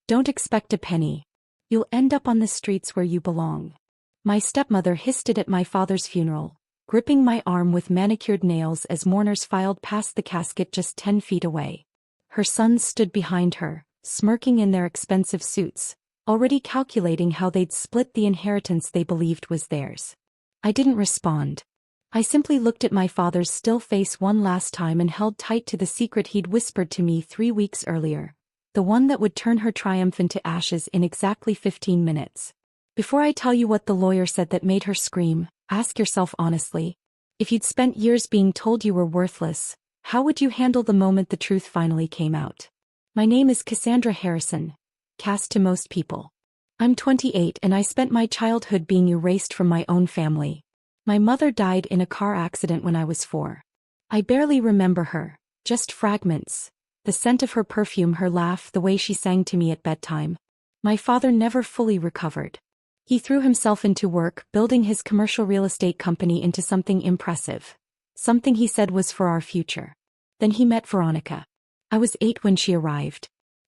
Don't expect a penny. You'll end up on the streets where you belong. My stepmother hissed it at my father's funeral, gripping my arm with manicured nails as mourners filed past the casket just 10 feet away. Her sons stood behind her, smirking in their expensive suits, already calculating how they'd split the inheritance they believed was theirs. I didn't respond. I simply looked at my father's still face one last time and held tight to the secret he'd whispered to me 3 weeks earlier, the one that would turn her triumph into ashes in exactly 15 minutes. Before I tell you what the lawyer said that made her scream, ask yourself honestly, if you'd spent years being told you were worthless, how would you handle the moment the truth finally came out? My name is Cassandra Harrison, Cass to most people. I'm 28 and I spent my childhood being erased from my own family. My mother died in a car accident when I was 4. I barely remember her, just fragments, the scent of her perfume, her laugh, the way she sang to me at bedtime. My father never fully recovered. He threw himself into work, building his commercial real estate company into something impressive, something he said was for our future. Then he met Veronica. I was 8 when she arrived.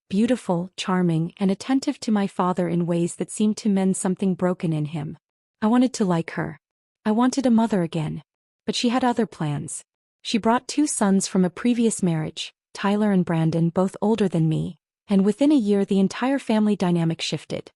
Beautiful, charming, and attentive to my father in ways that seemed to mend something broken in him. I wanted to like her. I wanted a mother again. But she had other plans. She brought 2 sons from a previous marriage, Tyler and Brandon, both older than me, and within a year the entire family dynamic shifted.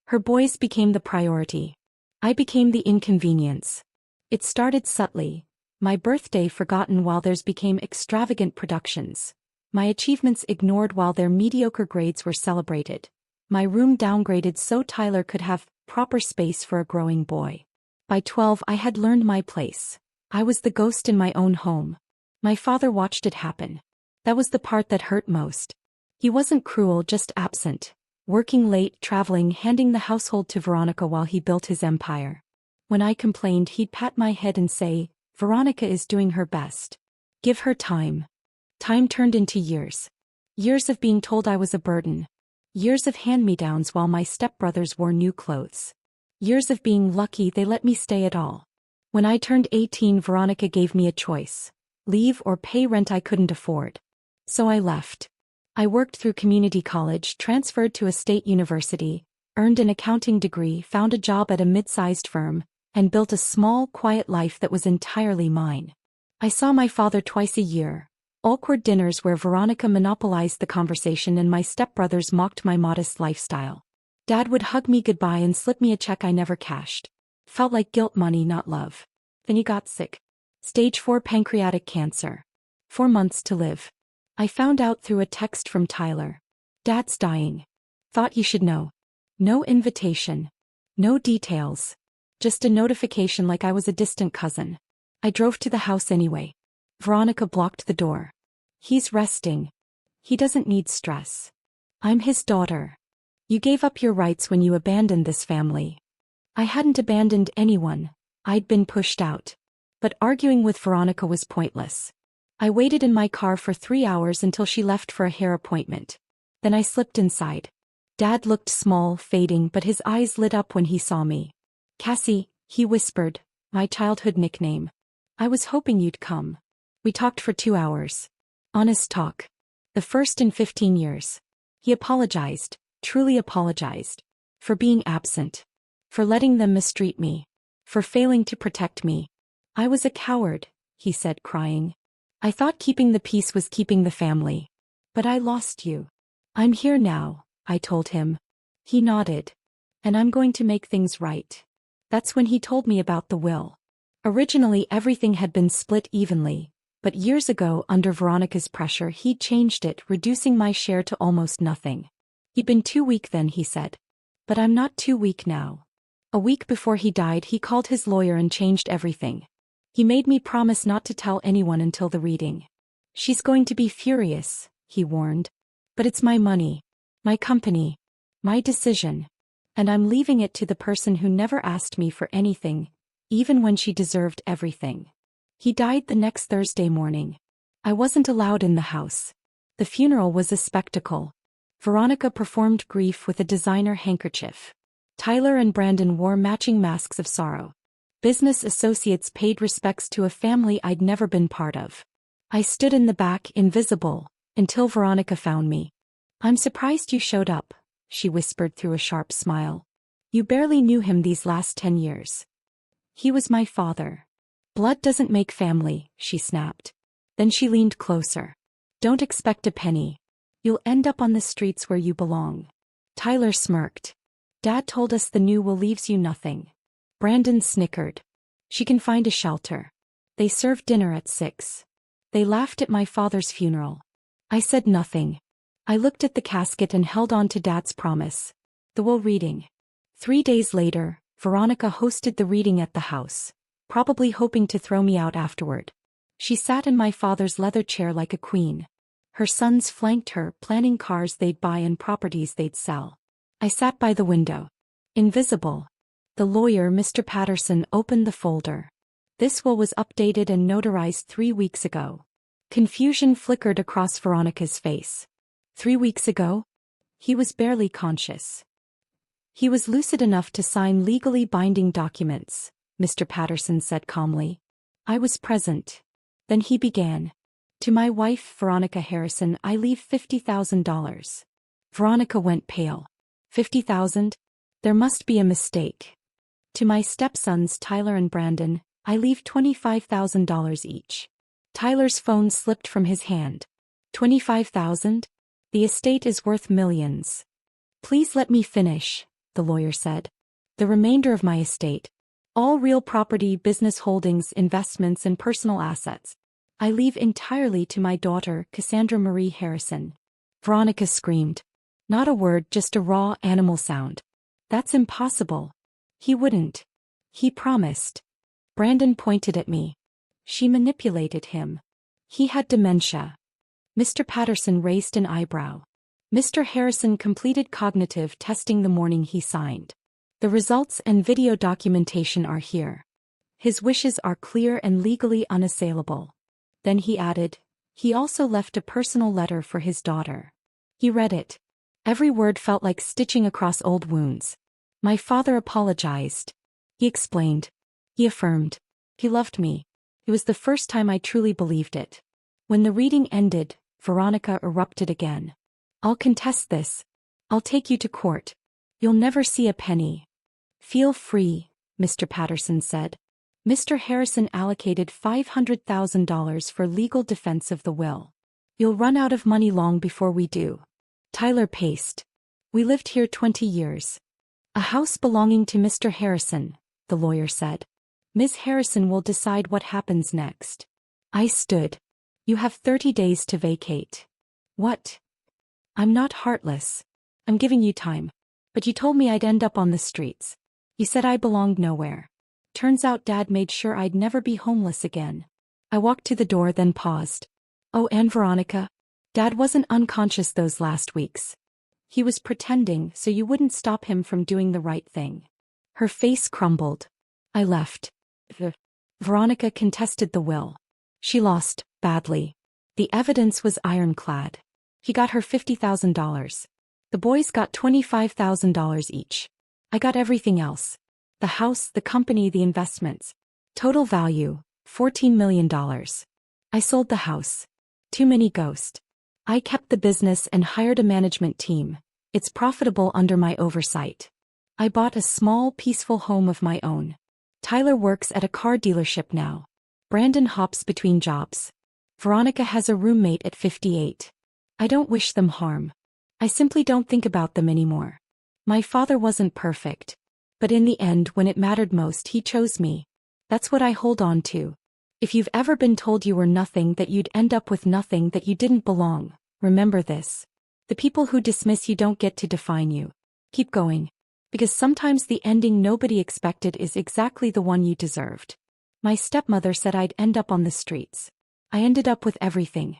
Her boys became the priority. I became the inconvenience. It started subtly. My birthday forgotten while theirs became extravagant productions. My achievements ignored while their mediocre grades were celebrated. My room downgraded so Tyler could have proper space for a growing boy. By 12 I had learned my place. I was the ghost in my own home. My father watched it happen. That was the part that hurt most. He wasn't cruel, just absent. Working late, traveling, handing the household to Veronica while he built his empire. When I complained, he'd pat my head and say, "Veronica is doing her best. Give her time." Time turned into years. Years of being told I was a burden. Years of hand-me-downs while my stepbrothers wore new clothes. Years of being lucky they let me stay at all. When I turned 18, Veronica gave me a choice: leave or pay rent I couldn't afford. So I left. I worked through community college, transferred to a state university, earned an accounting degree, found a job at a mid-sized firm, and built a small, quiet life that was entirely mine. I saw my father twice a year. Awkward dinners where Veronica monopolized the conversation and my stepbrothers mocked my modest lifestyle. Dad would hug me goodbye and slip me a check I never cashed. Felt like guilt money, not love. Then he got sick. Stage 4 pancreatic cancer. 4 months to live. I found out through a text from Tyler. "Dad's dying. Thought you should know." No invitation. No details. Just a notification like I was a distant cousin. I drove to the house anyway. Veronica blocked the door. "He's resting. He doesn't need stress. I'm his daughter. You gave up your rights when you abandoned this family." I hadn't abandoned anyone. I'd been pushed out. But arguing with Veronica was pointless. I waited in my car for 3 hours until she left for a hair appointment. Then I slipped inside. Dad looked small, fading, but his eyes lit up when he saw me. "Cassie," he whispered, my childhood nickname. "I was hoping you'd come." We talked for 2 hours. Honest talk. The first in 15 years. He apologized, truly apologized. For being absent. For letting them mistreat me. For failing to protect me. "I was a coward," he said, crying. "I thought keeping the peace was keeping the family. But I lost you." "I'm here now," I told him. He nodded. "And I'm going to make things right." That's when he told me about the will. Originally everything had been split evenly, but years ago under Veronica's pressure he'd changed it, reducing my share to almost nothing. "He'd been too weak then," he said. "But I'm not too weak now." A week before he died he called his lawyer and changed everything. He made me promise not to tell anyone until the reading. "She's going to be furious," he warned. "But it's my money. My company. My decision. And I'm leaving it to the person who never asked me for anything, even when she deserved everything." He died the next Thursday morning. I wasn't allowed in the house. The funeral was a spectacle. Veronica performed grief with a designer handkerchief. Tyler and Brandon wore matching masks of sorrow. Business associates paid respects to a family I'd never been part of. I stood in the back, invisible, until Veronica found me. "I'm surprised you showed up," she whispered through a sharp smile. You barely knew him these last 10 years. He was my father. Blood doesn't make family, she snapped. Then she leaned closer. Don't expect a penny. You'll end up on the streets where you belong. Tyler smirked. Dad told us the new will leaves you nothing. Brandon snickered. She can find a shelter. They served dinner at 6. They laughed at my father's funeral. I said nothing. I looked at the casket and held on to Dad's promise. The will reading. 3 days later, Veronica hosted the reading at the house, probably hoping to throw me out afterward. She sat in my father's leather chair like a queen. Her sons flanked her, planning cars they'd buy and properties they'd sell. I sat by the window. Invisible. The lawyer, Mr. Patterson, opened the folder. This will was updated and notarized 3 weeks ago. Confusion flickered across Veronica's face. 3 weeks ago? He was barely conscious. He was lucid enough to sign legally binding documents, Mr. Patterson said calmly. I was present. Then he began. To my wife, Veronica Harrison, I leave $50,000. Veronica went pale. 50,000? There must be a mistake. To my stepsons, Tyler and Brandon, I leave $25,000 each. Tyler's phone slipped from his hand. 25,000? The estate is worth millions. Please let me finish, the lawyer said. The remainder of my estate. All real property, business holdings, investments, and personal assets. I leave entirely to my daughter, Cassandra Marie Harrison. Veronica screamed. Not a word, just a raw animal sound. That's impossible. He wouldn't. He promised. Brandon pointed at me. She manipulated him. He had dementia. Mr. Patterson raised an eyebrow. Mr. Harrison completed cognitive testing the morning he signed. The results and video documentation are here. His wishes are clear and legally unassailable. Then he added, he also left a personal letter for his daughter. He read it. Every word felt like stitching across old wounds. My father apologized. He explained. He affirmed. He loved me. It was the first time I truly believed it. When the reading ended, Veronica erupted again. I'll contest this. I'll take you to court. You'll never see a penny. Feel free, Mr. Patterson said. Mr. Harrison allocated $500,000 for legal defense of the will. You'll run out of money long before we do. Tyler paced. We lived here 20 years. A house belonging to Mr. Harrison, the lawyer said. Ms. Harrison will decide what happens next. I stood. You have 30 days to vacate. What? I'm not heartless. I'm giving you time. But you told me I'd end up on the streets. You said I belonged nowhere. Turns out Dad made sure I'd never be homeless again. I walked to the door, then paused. Oh, and Veronica? Dad wasn't unconscious those last weeks. He was pretending so you wouldn't stop him from doing the right thing. Her face crumbled. I left. Veronica contested the will. She lost, badly. The evidence was ironclad. He got her $50,000. The boys got $25,000 each. I got everything else. The house, the company, the investments. Total value, $14 million. I sold the house. Too many ghosts. I kept the business and hired a management team. It's profitable under my oversight. I bought a small, peaceful home of my own. Tyler works at a car dealership now. Brandon hops between jobs. Veronica has a roommate at 58. I don't wish them harm. I simply don't think about them anymore. My father wasn't perfect. But in the end, when it mattered most, he chose me. That's what I hold on to. If you've ever been told you were nothing, that you'd end up with nothing, that you didn't belong, remember this. The people who dismiss you don't get to define you. Keep going. Because sometimes the ending nobody expected is exactly the one you deserved. My stepmother said I'd end up on the streets. I ended up with everything.